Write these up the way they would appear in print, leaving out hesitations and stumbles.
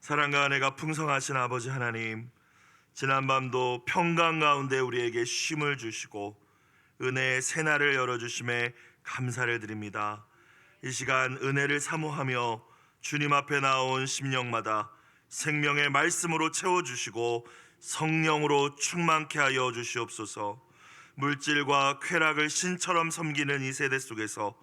사랑과 은혜가 풍성하신 아버지 하나님, 지난밤도 평강 가운데 우리에게 쉼을 주시고 은혜의 새날을 열어주심에 감사를 드립니다. 이 시간 은혜를 사모하며 주님 앞에 나온 심령마다 생명의 말씀으로 채워주시고 성령으로 충만케 하여 주시옵소서. 물질과 쾌락을 신처럼 섬기는 이 세대 속에서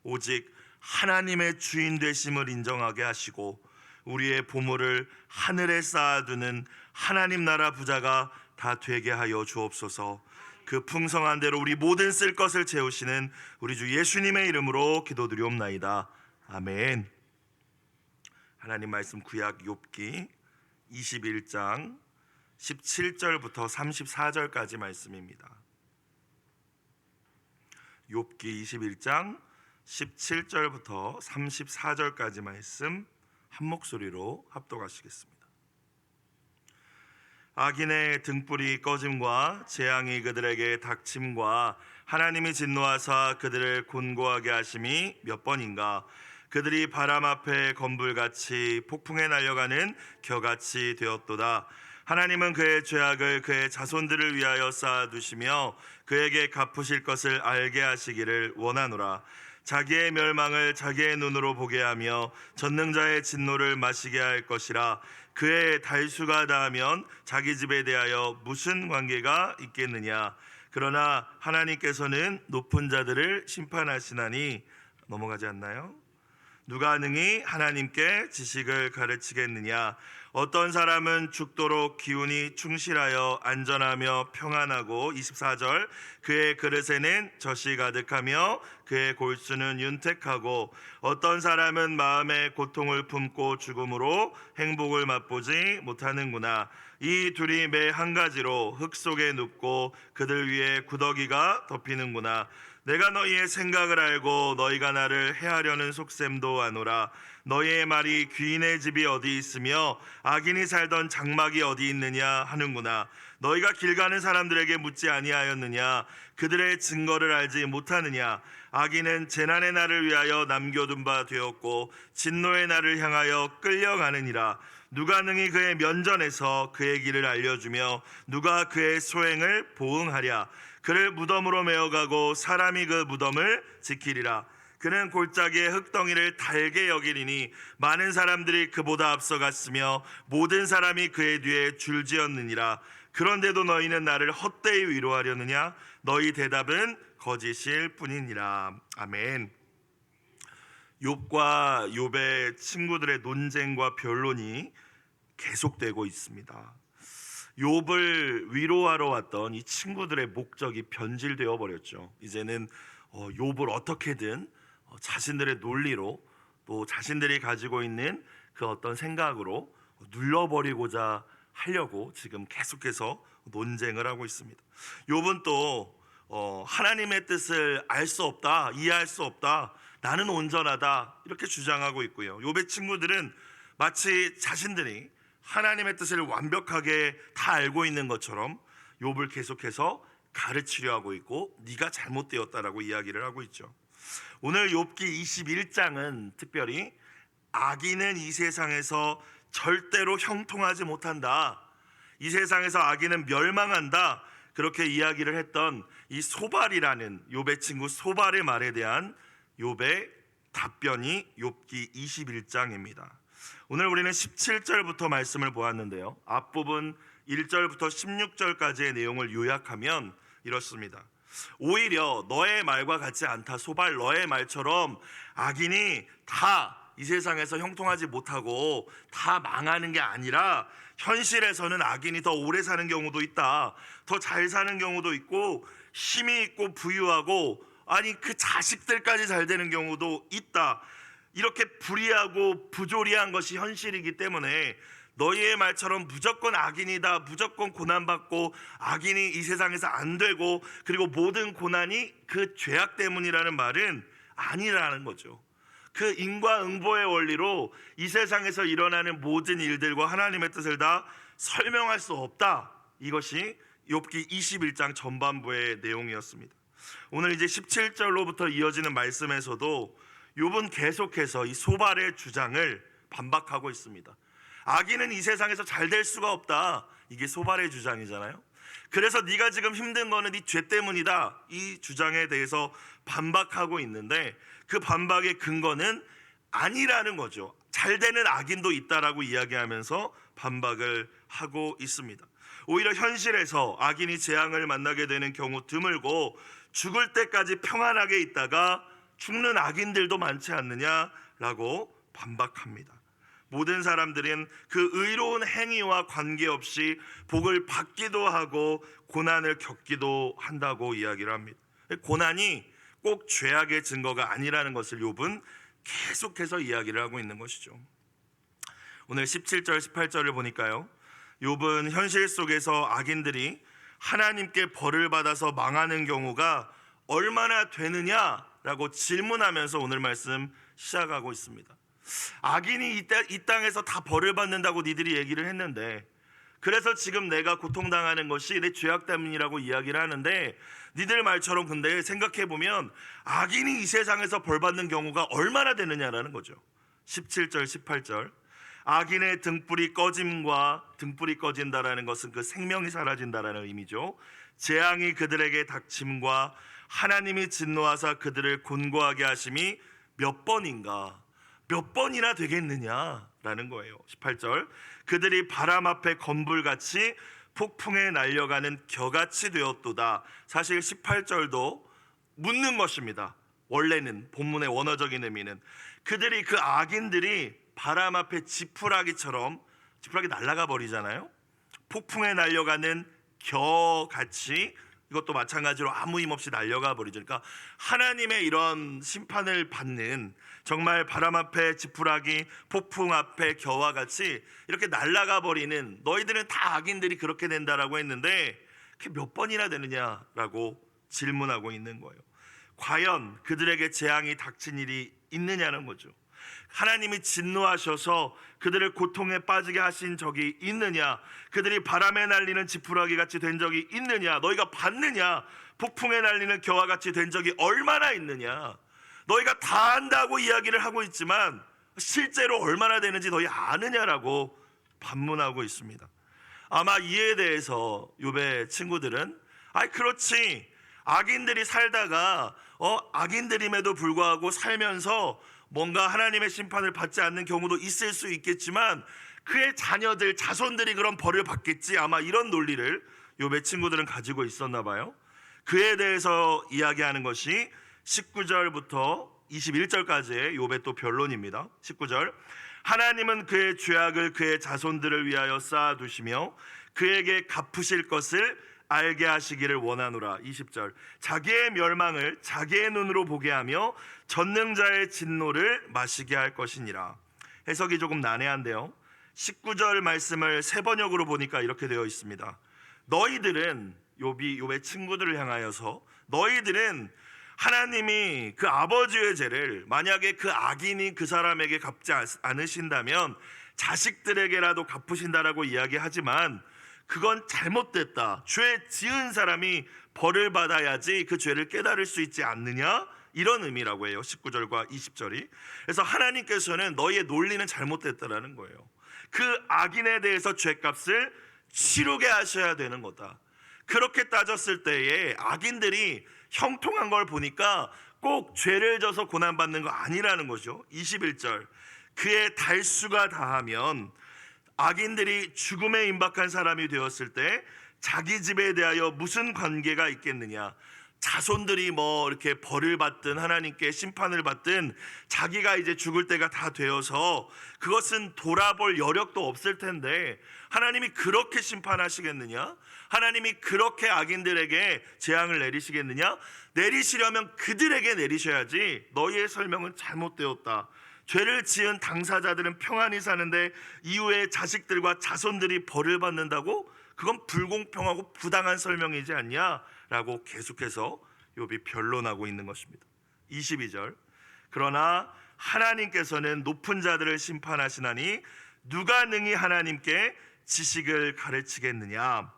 오직 하나님의 주인 되심을 인정하게 하시고 우리의 보물을 하늘에 쌓아두는 하나님 나라 부자가 다 되게 하여 주옵소서. 그 풍성한 대로 우리 모든 쓸 것을 채우시는 우리 주 예수님의 이름으로 기도드리옵나이다. 아멘. 하나님 말씀 구약 욥기 21장 17절부터 34절까지 말씀입니다. 욥기 21장 17절부터 34절까지 말씀 한 목소리로 합독하시겠습니다. 악인의 등불이 꺼짐과 재앙이 그들에게 닥침과 하나님이 진노하사 그들을 곤고하게 하심이 몇 번인가. 그들이 바람 앞에 건불같이 폭풍에 날려가는 겨같이 되었도다. 하나님은 그의 죄악을 그의 자손들을 위하여 쌓아두시며 그에게 갚으실 것을 알게 하시기를 원하노라. 자기의 멸망을 자기의 눈으로 보게 하며 전능자의 진노를 마시게 할 것이라. 그의 달수가 닿으면 자기 집에 대하여 무슨 관계가 있겠느냐. 그러나 하나님께서는 높은 자들을 심판하시나니. 넘어가지 않나요? 누가 능히 하나님께 지식을 가르치겠느냐. 어떤 사람은 죽도록 기운이 충실하여 안전하며 평안하고. 24절 그의 그릇에는 젖이 가득하며 그의 골수는 윤택하고. 어떤 사람은 마음의 고통을 품고 죽음으로 행복을 맛보지 못하는구나. 이 둘이 매 한 가지로 흙 속에 눕고 그들 위에 구더기가 덮이는구나. 내가 너희의 생각을 알고 너희가 나를 해하려는 속셈도 아노라. 너희의 말이 귀인의 집이 어디 있으며 악인이 살던 장막이 어디 있느냐 하는구나. 너희가 길 가는 사람들에게 묻지 아니하였느냐. 그들의 증거를 알지 못하느냐. 악인은 재난의 날을 위하여 남겨둔 바 되었고 진노의 날을 향하여 끌려가느니라. 누가 능히 그의 면전에서 그의 길을 알려주며 누가 그의 소행을 보응하랴. 그를 무덤으로 메어가고 사람이 그 무덤을 지키리라. 그는 골짜기의 흙덩이를 달게 여기리니 많은 사람들이 그보다 앞서갔으며 모든 사람이 그의 뒤에 줄지었느니라. 그런데도 너희는 나를 헛되이 위로하려느냐. 너희 대답은 거짓일 뿐이니라. 아멘. 욥과 욥의 친구들의 논쟁과 변론이 계속되고 있습니다. 욥을 위로하러 왔던 이 친구들의 목적이 변질되어 버렸죠. 이제는 욥을 어떻게든 자신들의 논리로 또 자신들이 가지고 있는 그 어떤 생각으로 눌러버리고자 하려고 지금 계속해서 논쟁을 하고 있습니다. 욥은 또 하나님의 뜻을 알 수 없다, 이해할 수 없다, 나는 온전하다 이렇게 주장하고 있고요. 욥의 친구들은 마치 자신들이 하나님의 뜻을 완벽하게 다 알고 있는 것처럼 욥을 계속해서 가르치려 하고 있고 네가 잘못되었다라고 이야기를 하고 있죠. 오늘 욥기 21장은 특별히 악인은 이 세상에서 절대로 형통하지 못한다, 이 세상에서 악인은 멸망한다, 그렇게 이야기를 했던 이 소발이라는 욥의 친구 소발의 말에 대한 욥의 답변이 욥기 21장입니다. 오늘 우리는 17절부터 말씀을 보았는데요, 앞부분 1절부터 16절까지의 내용을 요약하면 이렇습니다. 오히려 너의 말과 같지 않다. 소발, 너의 말처럼 악인이 다 이 세상에서 형통하지 못하고 다 망하는 게 아니라 현실에서는 악인이 더 오래 사는 경우도 있다, 더 잘 사는 경우도 있고 힘이 있고 부유하고 아니 그 자식들까지 잘 되는 경우도 있다. 이렇게 불의하고 부조리한 것이 현실이기 때문에 너희의 말처럼 무조건 악인이다, 무조건 고난받고 악인이 이 세상에서 안 되고 그리고 모든 고난이 그 죄악 때문이라는 말은 아니라는 거죠. 그 인과응보의 원리로 이 세상에서 일어나는 모든 일들과 하나님의 뜻을 다 설명할 수 없다. 이것이 욥기 21장 전반부의 내용이었습니다. 오늘 이제 17절로부터 이어지는 말씀에서도 욥은 계속해서 이 소발의 주장을 반박하고 있습니다. 악인은 이 세상에서 잘 될 수가 없다. 이게 소발의 주장이잖아요. 그래서 네가 지금 힘든 거는 네 죄 때문이다. 이 주장에 대해서 반박하고 있는데 그 반박의 근거는 아니라는 거죠. 잘 되는 악인도 있다라고 이야기하면서 반박을 하고 있습니다. 오히려 현실에서 악인이 재앙을 만나게 되는 경우 드물고 죽을 때까지 평안하게 있다가 죽는 악인들도 많지 않느냐라고 반박합니다. 모든 사람들은 그 의로운 행위와 관계없이 복을 받기도 하고 고난을 겪기도 한다고 이야기를 합니다. 고난이 꼭 죄악의 증거가 아니라는 것을 욥은 계속해서 이야기를 하고 있는 것이죠. 오늘 17절 18절을 보니까요, 욥은 현실 속에서 악인들이 하나님께 벌을 받아서 망하는 경우가 얼마나 되느냐라고 질문하면서 오늘 말씀 시작하고 있습니다. 악인이 이 땅에서 다 벌을 받는다고 니들이 얘기를 했는데, 그래서 지금 내가 고통당하는 것이 내 죄악 때문이라고 이야기를 하는데, 니들 말처럼 근데 생각해보면 악인이 이 세상에서 벌 받는 경우가 얼마나 되느냐라는 거죠. 17절 18절, 악인의 등불이 꺼짐과, 등불이 꺼진다라는 것은 그 생명이 사라진다라는 의미죠. 재앙이 그들에게 닥침과 하나님이 진노하사 그들을 곤고하게 하심이 몇 번인가, 몇 번이나 되겠느냐라는 거예요. 18절, 그들이 바람 앞에 건불같이 폭풍에 날려가는 겨같이 되었도다. 사실 18절도 묻는 것입니다. 원래는 본문의 원어적인 의미는 그들이, 그 악인들이 바람 앞에 지푸라기처럼, 지푸라기 날아가 버리잖아요. 폭풍에 날려가는 겨같이, 이것도 마찬가지로 아무 힘 없이 날려가 버리죠. 그러니까 하나님의 이런 심판을 받는, 정말 바람 앞에 지푸라기, 폭풍 앞에 겨와 같이 이렇게 날아가 버리는, 너희들은 다 악인들이 그렇게 된다라고 했는데 그게 몇 번이나 되느냐라고 질문하고 있는 거예요. 과연 그들에게 재앙이 닥친 일이 있느냐는 거죠. 하나님이 진노하셔서 그들을 고통에 빠지게 하신 적이 있느냐? 그들이 바람에 날리는 지푸라기 같이 된 적이 있느냐? 너희가 봤느냐? 폭풍에 날리는 겨와 같이 된 적이 얼마나 있느냐? 너희가 다 안다고 이야기를 하고 있지만 실제로 얼마나 되는지 너희 아느냐라고 반문하고 있습니다. 아마 이에 대해서 욥의 친구들은, 아이 그렇지, 악인들이 살다가 악인들임에도 불구하고 살면서 뭔가 하나님의 심판을 받지 않는 경우도 있을 수 있겠지만 그의 자녀들, 자손들이 그런 벌을 받겠지, 아마 이런 논리를 욥의 친구들은 가지고 있었나 봐요. 그에 대해서 이야기하는 것이 19절부터 21절까지의 욥의 또 변론입니다. 19절, 하나님은 그의 죄악을 그의 자손들을 위하여 쌓아두시며 그에게 갚으실 것을 알게 하시기를 원하노라. 20절, 자기의 멸망을 자기의 눈으로 보게 하며 전능자의 진노를 마시게 할 것이니라. 해석이 조금 난해한데요, 19절 말씀을 새 번역으로 보니까 이렇게 되어 있습니다. 너희들은, 욥의 친구들을 향하여서, 너희들은 하나님이 그 아버지의 죄를 만약에 그 악인이 그 사람에게 갚지 않으신다면 자식들에게라도 갚으신다라고 이야기하지만 그건 잘못됐다, 죄 지은 사람이 벌을 받아야지 그 죄를 깨달을 수 있지 않느냐, 이런 의미라고 해요. 19절과 20절이. 그래서 하나님께서는 너희의 논리는 잘못됐다라는 거예요. 그 악인에 대해서 죄값을 치르게 하셔야 되는 거다. 그렇게 따졌을 때에 악인들이 형통한 걸 보니까 꼭 죄를 져서 고난받는 거 아니라는 거죠. 21절, 그의 달수가 다하면, 악인들이 죽음에 임박한 사람이 되었을 때 자기 집에 대하여 무슨 관계가 있겠느냐? 자손들이 뭐 이렇게 벌을 받든 하나님께 심판을 받든 자기가 이제 죽을 때가 다 되어서 그것은 돌아볼 여력도 없을 텐데 하나님이 그렇게 심판하시겠느냐? 하나님이 그렇게 악인들에게 재앙을 내리시겠느냐? 내리시려면 그들에게 내리셔야지, 너희의 설명은 잘못되었다. 죄를 지은 당사자들은 평안히 사는데 이후에 자식들과 자손들이 벌을 받는다고? 그건 불공평하고 부당한 설명이지 않냐라고 계속해서 욥이 변론하고 있는 것입니다. 22절, 그러나 하나님께서는 높은 자들을 심판하시나니 누가 능히 하나님께 지식을 가르치겠느냐?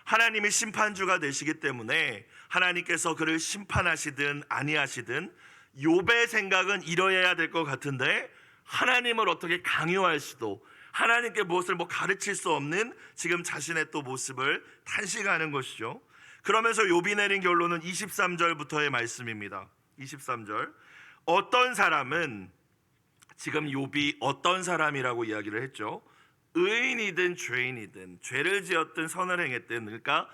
하나님이 심판주가 되시기 때문에 하나님께서 그를 심판하시든 아니하시든 욥의 생각은 이러해야 될 것 같은데 하나님을 어떻게 강요할 수도, 하나님께 무엇을 가르칠 수 없는 지금 자신의 또 모습을 탄식하는 것이죠. 그러면서 욥이 내린 결론은 23절부터의 말씀입니다. 23절. 어떤 사람은, 지금 욥이 어떤 사람이라고 이야기를 했죠. 의인이든 죄인이든, 죄를 지었든 선을 행했든, 그러니까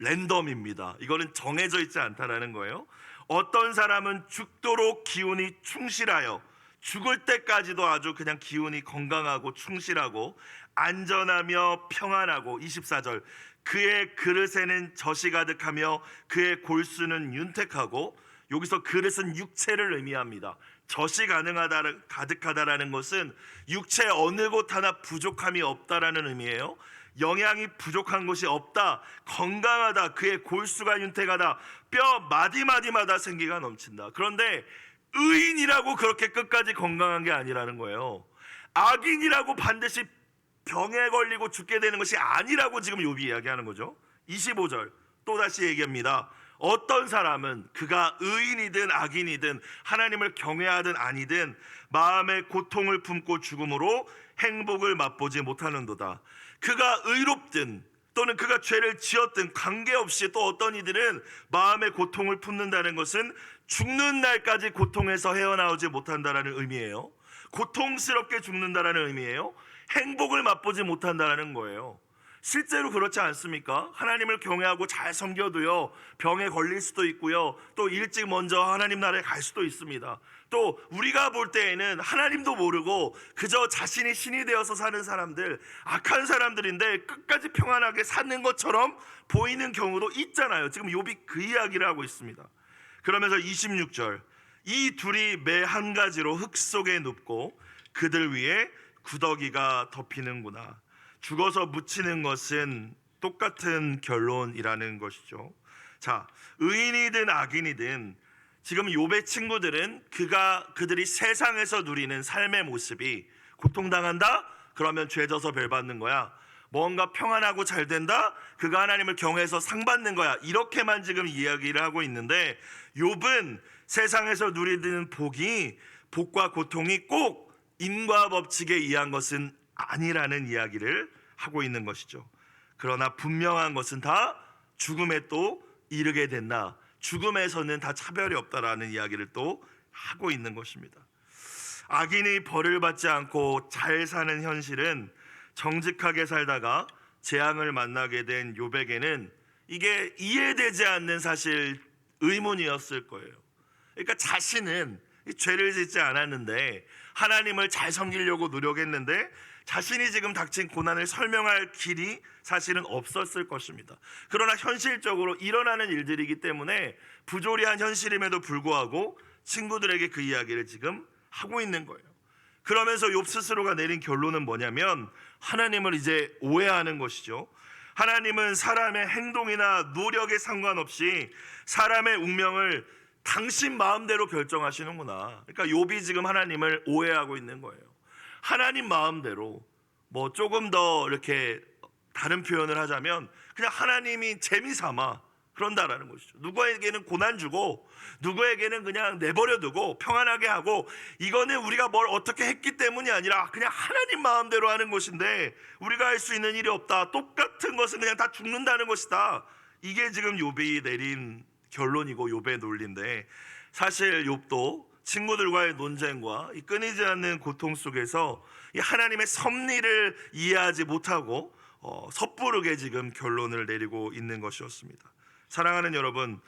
랜덤입니다. 이거는 정해져 있지 않다라는 거예요. 어떤 사람은 죽도록 기운이 충실하여, 죽을 때까지도 아주 그냥 기운이 건강하고 충실하고 안전하며 평안하고, 24절. 그의 그릇에는 젖이 가득하며 그의 골수는 윤택하고, 여기서 그릇은 육체를 의미합니다. 젖이 가득하다라는 것은 육체 어느 곳 하나 부족함이 없다라는 의미예요. 영양이 부족한 것이 없다, 건강하다, 그의 골수가 윤택하다, 뼈 마디마디마다 생기가 넘친다. 그런데 의인이라고 그렇게 끝까지 건강한 게 아니라는 거예요. 악인이라고 반드시 병에 걸리고 죽게 되는 것이 아니라고 지금 욥이 이야기하는 거죠. 25절 또다시 얘기합니다. 어떤 사람은 그가 의인이든 악인이든 하나님을 경외하든 아니든 마음의 고통을 품고 죽음으로 행복을 맛보지 못하는도다. 그가 의롭든 또는 그가 죄를 지었든 관계없이, 또 어떤 이들은 마음의 고통을 품는다는 것은 죽는 날까지 고통에서 헤어나오지 못한다라는 의미예요. 고통스럽게 죽는다라는 의미예요. 행복을 맛보지 못한다라는 거예요. 실제로 그렇지 않습니까? 하나님을 경외하고 잘 섬겨도요, 병에 걸릴 수도 있고요, 또 일찍 먼저 하나님 나라에 갈 수도 있습니다. 또 우리가 볼 때에는 하나님도 모르고 그저 자신이 신이 되어서 사는 사람들, 악한 사람들인데 끝까지 평안하게 사는 것처럼 보이는 경우도 있잖아요. 지금 욥이 그 이야기를 하고 있습니다. 그러면서 26절, 이 둘이 매 한 가지로 흙 속에 눕고 그들 위에 구더기가 덮이는구나. 죽어서 묻히는 것은 똑같은 결론이라는 것이죠. 자, 의인이든 악인이든 지금 욥의 친구들은 그들이 세상에서 누리는 삶의 모습이, 고통당한다? 그러면 죄 져서 벌 받는 거야. 뭔가 평안하고 잘 된다? 그가 하나님을 경외해서 상 받는 거야. 이렇게만 지금 이야기를 하고 있는데, 욥은 세상에서 누리는 복과 고통이 꼭 인과 법칙에 의한 것은 아니라는 이야기를 하고 있는 것이죠. 그러나 분명한 것은 다 죽음에 또 이르게 된다. 죽음에서는 다 차별이 없다라는 이야기를 또 하고 있는 것입니다. 악인이 벌을 받지 않고 잘 사는 현실은 정직하게 살다가 재앙을 만나게 된 욥에게는 이게 이해되지 않는 사실 의문이었을 거예요. 그러니까 자신은 죄를 짓지 않았는데 하나님을 잘 섬기려고 노력했는데 자신이 지금 닥친 고난을 설명할 길이 사실은 없었을 것입니다. 그러나 현실적으로 일어나는 일들이기 때문에 부조리한 현실임에도 불구하고 친구들에게 그 이야기를 지금 하고 있는 거예요. 그러면서 욥 스스로가 내린 결론은 뭐냐면 하나님을 이제 오해하는 것이죠. 하나님은 사람의 행동이나 노력에 상관없이 사람의 운명을 당신 마음대로 결정하시는구나. 그러니까 욥이 지금 하나님을 오해하고 있는 거예요. 하나님 마음대로, 조금 더 이렇게 다른 표현을 하자면 그냥 하나님이 재미삼아 그런다라는 것이죠. 누구에게는 고난 주고 누구에게는 그냥 내버려두고 평안하게 하고, 이거는 우리가 뭘 어떻게 했기 때문이 아니라 그냥 하나님 마음대로 하는 것인데 우리가 할 수 있는 일이 없다. 똑같은 것은 그냥 다 죽는다는 것이다. 이게 지금 욥이 내린 결론이고 욥의 논리인데, 사실 욥도 친구들과의 논쟁과 이 끊이지 않는 고통 속에서 이 하나님의 섭리를 이해하지 못하고 섣부르게 지금 결론을 내리고 있는 것이었습니다. 사랑하는 여러분,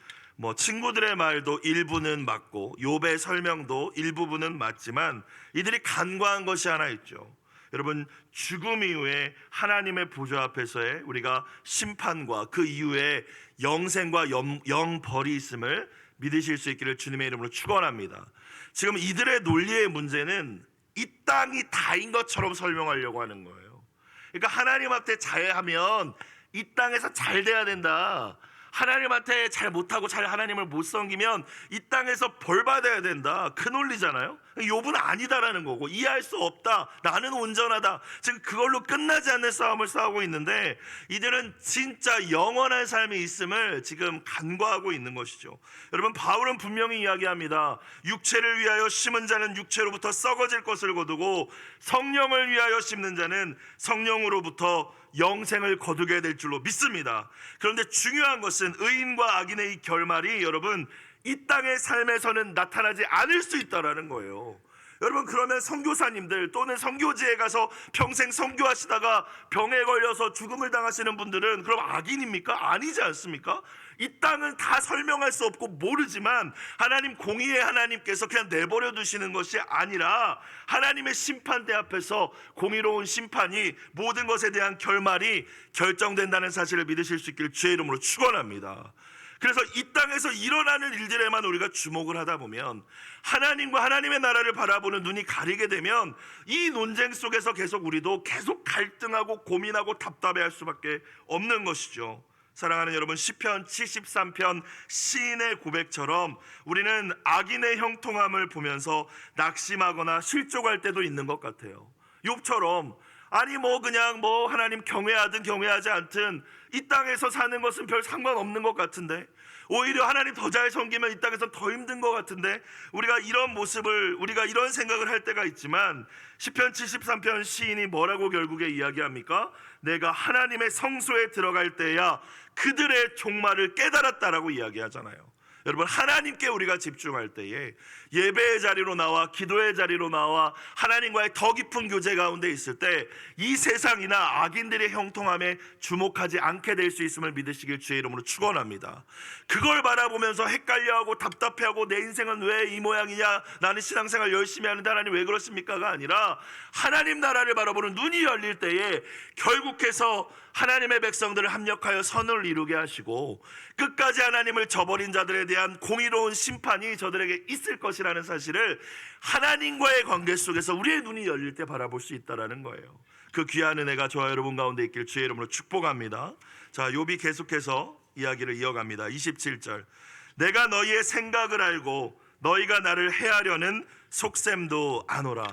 친구들의 말도 일부는 맞고 욥의 설명도 일부분은 맞지만 이들이 간과한 것이 하나 있죠. 여러분, 죽음 이후에 하나님의 보좌 앞에서의 우리가 심판과 그 이후에 영생과 영벌이 있음을 믿으실 수 있기를 주님의 이름으로 축원합니다. 지금 이들의 논리의 문제는 이 땅이 다인 것처럼 설명하려고 하는 거예요. 그러니까 하나님 앞에 잘하면 이 땅에서 잘 돼야 된다. 하나님한테 잘 못하고 잘 하나님을 못 섬기면 이 땅에서 벌 받아야 된다. 그 논리잖아요. 욥은 아니다라는 거고, 이해할 수 없다, 나는 온전하다, 지금 그걸로 끝나지 않는 싸움을 싸우고 있는데, 이들은 진짜 영원한 삶이 있음을 지금 간과하고 있는 것이죠. 여러분, 바울은 분명히 이야기합니다. 육체를 위하여 심은 자는 육체로부터 썩어질 것을 거두고 성령을 위하여 심는 자는 성령으로부터 영생을 거두게 될 줄로 믿습니다. 그런데 중요한 것은 의인과 악인의 이 결말이 여러분 이 땅의 삶에서는 나타나지 않을 수 있다라는 거예요. 여러분, 그러면 선교사님들 또는 선교지에 가서 평생 선교하시다가 병에 걸려서 죽음을 당하시는 분들은 그럼 악인입니까? 아니지 않습니까? 이 땅은 다 설명할 수 없고 모르지만 하나님, 공의의 하나님께서 그냥 내버려 두시는 것이 아니라 하나님의 심판대 앞에서 공의로운 심판이, 모든 것에 대한 결말이 결정된다는 사실을 믿으실 수 있기를 주의 이름으로 축원합니다. 그래서 이 땅에서 일어나는 일들에만 우리가 주목을 하다 보면, 하나님과 하나님의 나라를 바라보는 눈이 가리게 되면 이 논쟁 속에서 계속 우리도 계속 갈등하고 고민하고 답답해할 수밖에 없는 것이죠. 사랑하는 여러분, 시편 73편 시인의 고백처럼 우리는 악인의 형통함을 보면서 낙심하거나 실족할 때도 있는 것 같아요. 욥처럼 아니 그냥 하나님 경외하든 경외하지 않든 이 땅에서 사는 것은 별 상관없는 것 같은데, 오히려 하나님 더 잘 섬기면 이 땅에서 더 힘든 것 같은데, 우리가 이런 생각을 할 때가 있지만, 시편 73편 시인이 뭐라고 결국에 이야기합니까? 내가 하나님의 성소에 들어갈 때야 그들의 종말을 깨달았다라고 이야기하잖아요. 여러분, 하나님께 우리가 집중할 때에, 예배의 자리로 나와 기도의 자리로 나와 하나님과의 더 깊은 교제 가운데 있을 때 이 세상이나 악인들의 형통함에 주목하지 않게 될 수 있음을 믿으시길 주의 이름으로 축원합니다. 그걸 바라보면서 헷갈려하고 답답해하고 내 인생은 왜 이 모양이냐, 나는 신앙생활 열심히 하는데 하나님 왜 그렇습니까가 아니라, 하나님 나라를 바라보는 눈이 열릴 때에 결국해서 하나님의 백성들을 합력하여 선을 이루게 하시고 끝까지 하나님을 저버린 자들에 대한 공의로운 심판이 저들에게 있을 것이라는 사실을 하나님과의 관계 속에서 우리의 눈이 열릴 때 바라볼 수 있다는 거예요. 그 귀한 은혜가 저와 여러분 가운데 있길 주의 이름으로 축복합니다. 자, 욥이 계속해서 이야기를 이어갑니다. 27절, 내가 너희의 생각을 알고 너희가 나를 해하려는 속셈도 아노라.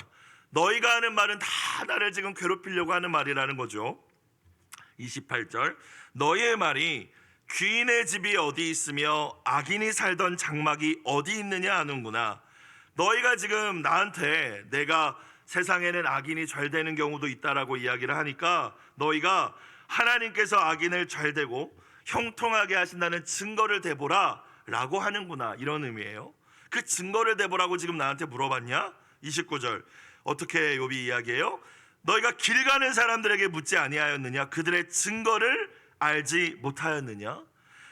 너희가 하는 말은 다 나를 지금 괴롭히려고 하는 말이라는 거죠. 28절, 너희의 말이 귀인의 집이 어디 있으며 악인이 살던 장막이 어디 있느냐 하는구나. 너희가 지금 나한테 내가 세상에는 악인이 잘 되는 경우도 있다라고 이야기를 하니까, 너희가 하나님께서 악인을 잘 되고 형통하게 하신다는 증거를 대보라 라고 하는구나, 이런 의미예요. 그 증거를 대보라고 지금 나한테 물어봤냐? 29절, 어떻게 욥이 이야기해요? 너희가 길 가는 사람들에게 묻지 아니하였느냐? 그들의 증거를 알지 못하였느냐?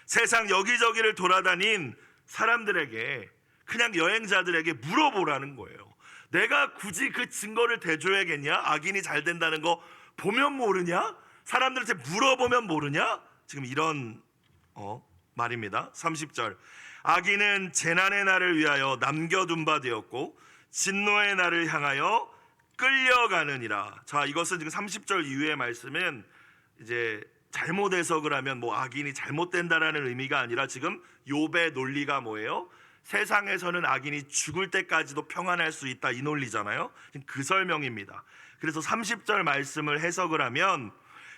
세상 여기저기를 돌아다닌 사람들에게, 그냥 여행자들에게 물어보라는 거예요. 내가 굳이 그 증거를 대줘야겠냐? 악인이 잘 된다는 거 보면 모르냐? 사람들한테 물어보면 모르냐? 지금 이런 말입니다. 30절, 악인은 재난의 날을 위하여 남겨둔 바 되었고 진노의 날을 향하여 끌려가느니라. 자, 이것은 지금 30절 이후의 말씀은 이제 잘못 해석을 하면 악인이 잘못된다라는 의미가 아니라, 지금 욥의 논리가 뭐예요? 세상에서는 악인이 죽을 때까지도 평안할 수 있다, 이 논리잖아요. 그 설명입니다. 그래서 30절 말씀을 해석을 하면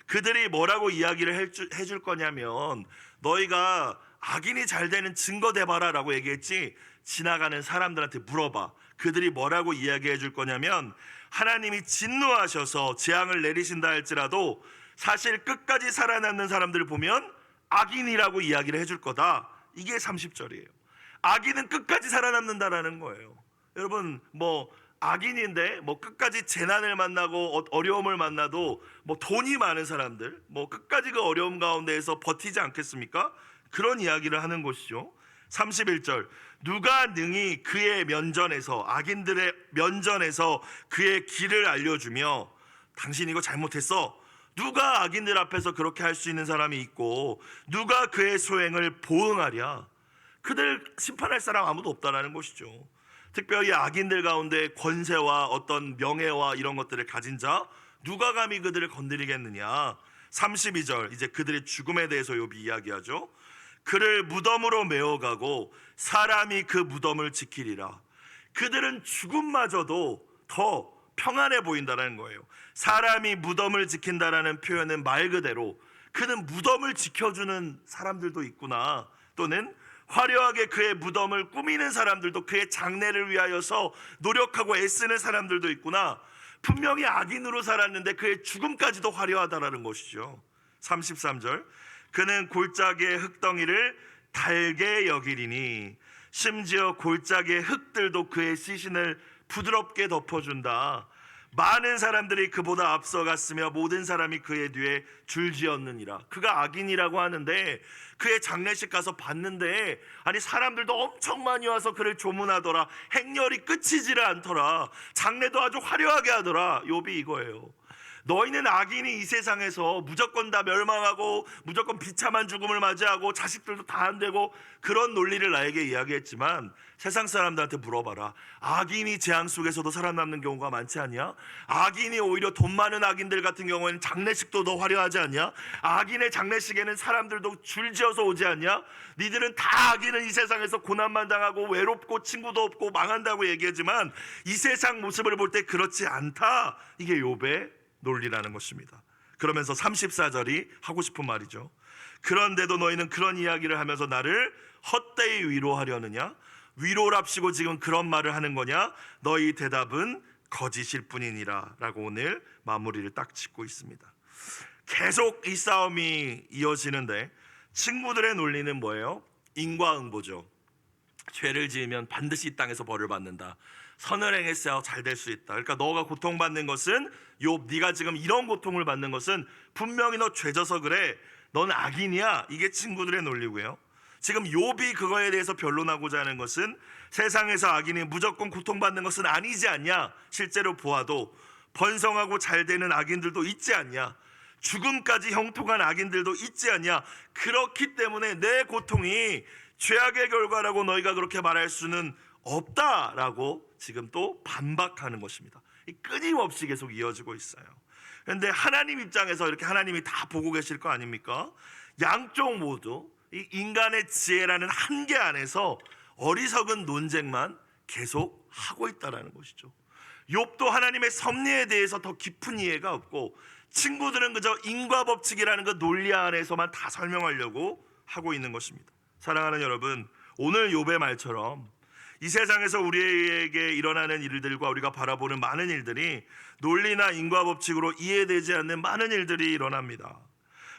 그들이 뭐라고 이야기를 해줄 거냐면, 너희가 악인이 잘 되는 증거 대봐라 라고 얘기했지, 지나가는 사람들한테 물어봐. 그들이 뭐라고 이야기해 줄 거냐면, 하나님이 진노하셔서 재앙을 내리신다 할지라도 사실 끝까지 살아남는 사람들을 보면 악인이라고 이야기를 해줄 거다. 이게 30절이에요. 악인은 끝까지 살아남는다라는 거예요. 여러분, 악인인데 끝까지 재난을 만나고 어려움을 만나도 돈이 많은 사람들, 끝까지 그 어려움 가운데에서 버티지 않겠습니까? 그런 이야기를 하는 것이죠. 31절, 누가 능히 그의 면전에서, 악인들의 면전에서 그의 길을 알려주며, 당신 이거 잘못했어, 누가 악인들 앞에서 그렇게 할 수 있는 사람이 있고 누가 그의 소행을 보응하랴? 그들 심판할 사람 아무도 없다라는 것이죠. 특별히 악인들 가운데 권세와 어떤 명예와 이런 것들을 가진 자, 누가 감히 그들을 건드리겠느냐? 32절, 이제 그들의 죽음에 대해서 욥이 이야기하죠. 그를 무덤으로 메어가고 사람이 그 무덤을 지키리라. 그들은 죽음마저도 더 평안해 보인다는 거예요. 사람이 무덤을 지킨다라는 표현은 말 그대로 그는 무덤을 지켜주는 사람들도 있구나, 또는 화려하게 그의 무덤을 꾸미는 사람들도, 그의 장례를 위하여서 노력하고 애쓰는 사람들도 있구나. 분명히 악인으로 살았는데 그의 죽음까지도 화려하다라는 것이죠. 33절, 그는 골짜기의 흙덩이를 달게 여기리니 심지어 골짜기의 흙들도 그의 시신을 부드럽게 덮어준다. 많은 사람들이 그보다 앞서갔으며 모든 사람이 그의 뒤에 줄지었느니라. 그가 악인이라고 하는데 그의 장례식 가서 봤는데 아니 사람들도 엄청 많이 와서 그를 조문하더라. 행렬이 끝이지를 않더라. 장례도 아주 화려하게 하더라. 욥이 이거예요. 너희는 악인이 이 세상에서 무조건 다 멸망하고 무조건 비참한 죽음을 맞이하고 자식들도 다 안 되고 그런 논리를 나에게 이야기했지만 세상 사람들한테 물어봐라. 악인이 재앙 속에서도 살아남는 경우가 많지 않냐? 악인이 오히려 돈 많은 악인들 같은 경우에는 장례식도 더 화려하지 않냐? 악인의 장례식에는 사람들도 줄지어서 오지 않냐? 니들은 다 악인은 이 세상에서 고난만 당하고 외롭고 친구도 없고 망한다고 얘기하지만 이 세상 모습을 볼 때 그렇지 않다. 이게 욥의 논리라는 것입니다. 그러면서 34절이 하고 싶은 말이죠. 그런데도 너희는 그런 이야기를 하면서 나를 헛되이 위로하려느냐? 위로랍시고 지금 그런 말을 하는 거냐? 너희 대답은 거짓일 뿐이니라 라고 오늘 마무리를 딱 짓고 있습니다. 계속 이 싸움이 이어지는데 친구들의 논리는 뭐예요? 인과응보죠. 죄를 지으면 반드시 이 땅에서 벌을 받는다. 선을 행했어야 잘 될 수 있다. 그러니까 너가 고통받는 것은 욥, 네가 지금 이런 고통을 받는 것은 분명히 너 죄져서 그래. 넌 악인이야. 이게 친구들의 논리고요. 지금 욥이 그거에 대해서 변론하고자 하는 것은 세상에서 악인이 무조건 고통받는 것은 아니지 않냐. 실제로 보아도 번성하고 잘 되는 악인들도 있지 않냐. 죽음까지 형통한 악인들도 있지 않냐. 그렇기 때문에 내 고통이 죄악의 결과라고 너희가 그렇게 말할 수는 없다라고 지금 또 반박하는 것입니다. 끊임없이 계속 이어지고 있어요. 그런데 하나님 입장에서 이렇게 하나님이 다 보고 계실 거 아닙니까? 양쪽 모두 이 인간의 지혜라는 한계 안에서 어리석은 논쟁만 계속 하고 있다는 것이죠. 욥도 하나님의 섭리에 대해서 더 깊은 이해가 없고 친구들은 그저 인과법칙이라는 그 논리 안에서만 다 설명하려고 하고 있는 것입니다. 사랑하는 여러분, 오늘 욥의 말처럼 이 세상에서 우리에게 일어나는 일들과 우리가 바라보는 많은 일들이 논리나 인과법칙으로 이해되지 않는 많은 일들이 일어납니다.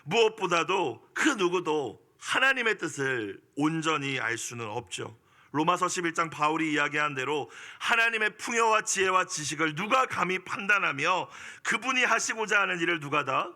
무엇보다도 그 누구도 하나님의 뜻을 온전히 알 수는 없죠. 로마서 11장 바울이 이야기한 대로 하나님의 풍요와 지혜와 지식을 누가 감히 판단하며 그분이 하시고자 하는 일을 누가 다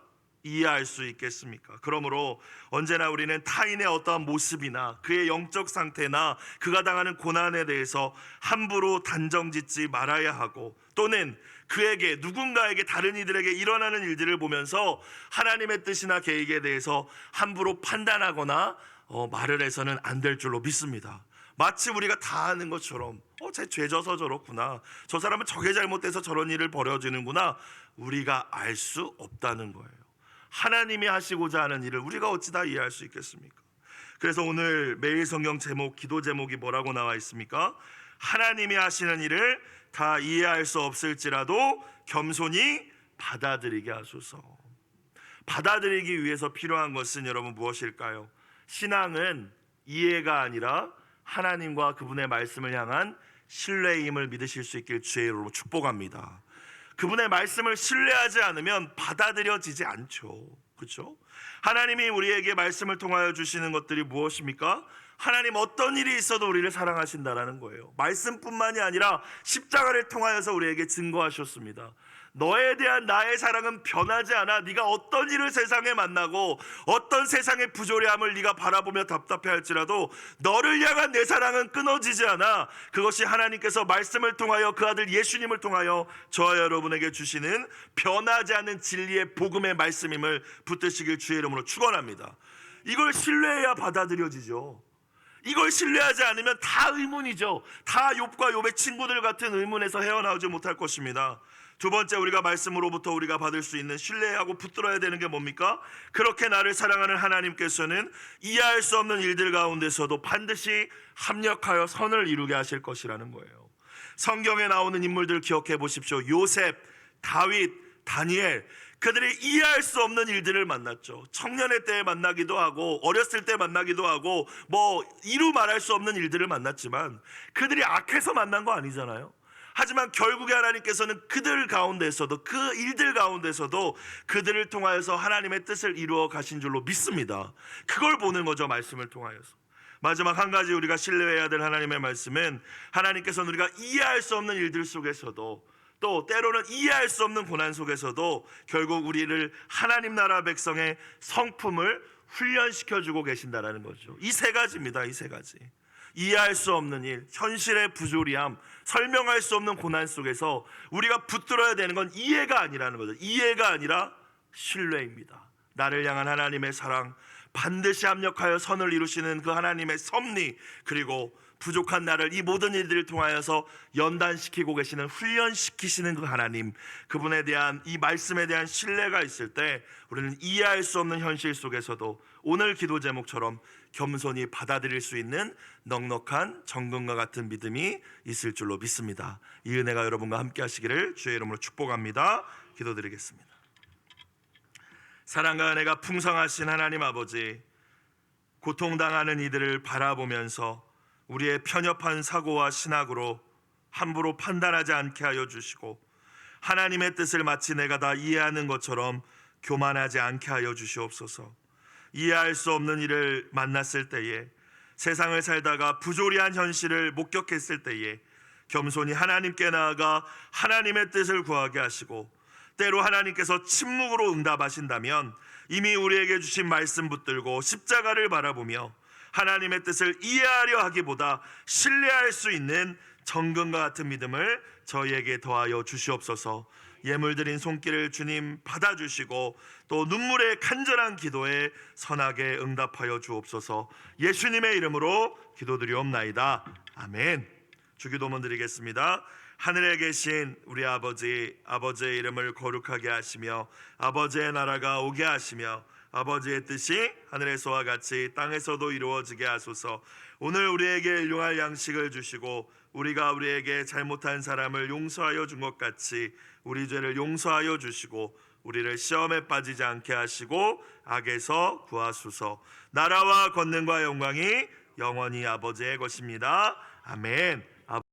이해할 수 있겠습니까? 그러므로 언제나 우리는 타인의 어떠한 모습이나 그의 영적 상태나 그가 당하는 고난에 대해서 함부로 단정짓지 말아야 하고, 또는 그에게 누군가에게 다른 이들에게 일어나는 일들을 보면서 하나님의 뜻이나 계획에 대해서 함부로 판단하거나 말을 해서는 안 될 줄로 믿습니다. 마치 우리가 다 아는 것처럼 쟤 죄져서 저렇구나, 저 사람은 저게 잘못돼서 저런 일을 벌여지는구나, 우리가 알 수 없다는 거예요. 하나님이 하시고자 하는 일을 우리가 어찌 다 이해할 수 있겠습니까? 그래서 오늘 매일 성경 제목, 기도 제목이 뭐라고 나와 있습니까? 하나님이 하시는 일을 다 이해할 수 없을지라도 겸손히 받아들이게 하소서. 받아들이기 위해서 필요한 것은 여러분 무엇일까요? 신앙은 이해가 아니라 하나님과 그분의 말씀을 향한 신뢰임을 믿으실 수 있길 주의 이름으로 축복합니다. 그분의 말씀을 신뢰하지 않으면 받아들여지지 않죠. 그렇죠? 하나님이 우리에게 말씀을 통하여 주시는 것들이 무엇입니까? 하나님 어떤 일이 있어도 우리를 사랑하신다라는 거예요. 말씀뿐만이 아니라 십자가를 통하여서 우리에게 증거하셨습니다. 너에 대한 나의 사랑은 변하지 않아. 네가 어떤 일을 세상에 만나고 어떤 세상의 부조리함을 네가 바라보며 답답해할지라도 너를 향한 내 사랑은 끊어지지 않아. 그것이 하나님께서 말씀을 통하여 그 아들 예수님을 통하여 저와 여러분에게 주시는 변하지 않는 진리의 복음의 말씀임을 붙드시길 주의 이름으로 축원합니다. 이걸 신뢰해야 받아들여지죠. 이걸 신뢰하지 않으면 다 의문이죠. 다 욥과 욥의 친구들 같은 의문에서 헤어나오지 못할 것입니다. 두 번째, 우리가 말씀으로부터 우리가 받을 수 있는 신뢰하고 붙들어야 되는 게 뭡니까? 그렇게 나를 사랑하는 하나님께서는 이해할 수 없는 일들 가운데서도 반드시 합력하여 선을 이루게 하실 것이라는 거예요. 성경에 나오는 인물들 기억해 보십시오. 요셉, 다윗, 다니엘, 그들이 이해할 수 없는 일들을 만났죠. 청년의 때에 만나기도 하고 어렸을 때 만나기도 하고 이루 말할 수 없는 일들을 만났지만 그들이 악해서 만난 거 아니잖아요. 하지만 결국에 하나님께서는 그들 가운데서도, 그 일들 가운데서도 그들을 통하여서 하나님의 뜻을 이루어 가신 줄로 믿습니다. 그걸 보는 거죠, 말씀을 통하여서. 마지막 한 가지 우리가 신뢰해야 될 하나님의 말씀은, 하나님께서는 우리가 이해할 수 없는 일들 속에서도, 또 때로는 이해할 수 없는 고난 속에서도 결국 우리를 하나님 나라 백성의 성품을 훈련시켜주고 계신다라는 거죠. 이 세 가지입니다. 이 세 가지. 이해할 수 없는 일, 현실의 부조리함, 설명할 수 없는 고난 속에서 우리가 붙들어야 되는 건 이해가 아니라는 거죠. 이해가 아니라 신뢰입니다. 나를 향한 하나님의 사랑, 반드시 합력하여 선을 이루시는 그 하나님의 섭리, 그리고 부족한 나를 이 모든 일들을 통하여서 연단시키고 계시는, 훈련시키시는 그 하나님, 그분에 대한, 이 말씀에 대한 신뢰가 있을 때 우리는 이해할 수 없는 현실 속에서도 오늘 기도 제목처럼 겸손히 받아들일 수 있는 넉넉한 정금과 같은 믿음이 있을 줄로 믿습니다. 이 은혜가 여러분과 함께 하시기를 주의 이름으로 축복합니다. 기도드리겠습니다. 사랑과 은혜가 풍성하신 하나님 아버지, 고통당하는 이들을 바라보면서 우리의 편협한 사고와 신학으로 함부로 판단하지 않게 하여 주시고, 하나님의 뜻을 마치 내가 다 이해하는 것처럼 교만하지 않게 하여 주시옵소서. 이해할 수 없는 일을 만났을 때에, 세상을 살다가 부조리한 현실을 목격했을 때에 겸손히 하나님께 나아가 하나님의 뜻을 구하게 하시고, 때로 하나님께서 침묵으로 응답하신다면 이미 우리에게 주신 말씀 붙들고 십자가를 바라보며 하나님의 뜻을 이해하려 하기보다 신뢰할 수 있는 정금과 같은 믿음을 저희에게 더하여 주시옵소서. 예물드린 손길을 주님 받아주시고 또 눈물의 간절한 기도에 선하게 응답하여 주옵소서. 예수님의 이름으로 기도드리옵나이다. 아멘. 주기도문 드리겠습니다. 하늘에 계신 우리 아버지, 아버지의 이름을 거룩하게 하시며 아버지의 나라가 오게 하시며 아버지의 뜻이 하늘에서와 같이 땅에서도 이루어지게 하소서. 오늘 우리에게 일용할 양식을 주시고 우리가 우리에게 잘못한 사람을 용서하여 준 것 같이 우리 죄를 용서하여 주시고 우리를 시험에 빠지지 않게 하시고 악에서 구하소서. 나라와 권능과 영광이 영원히 아버지의 것입니다. 아멘.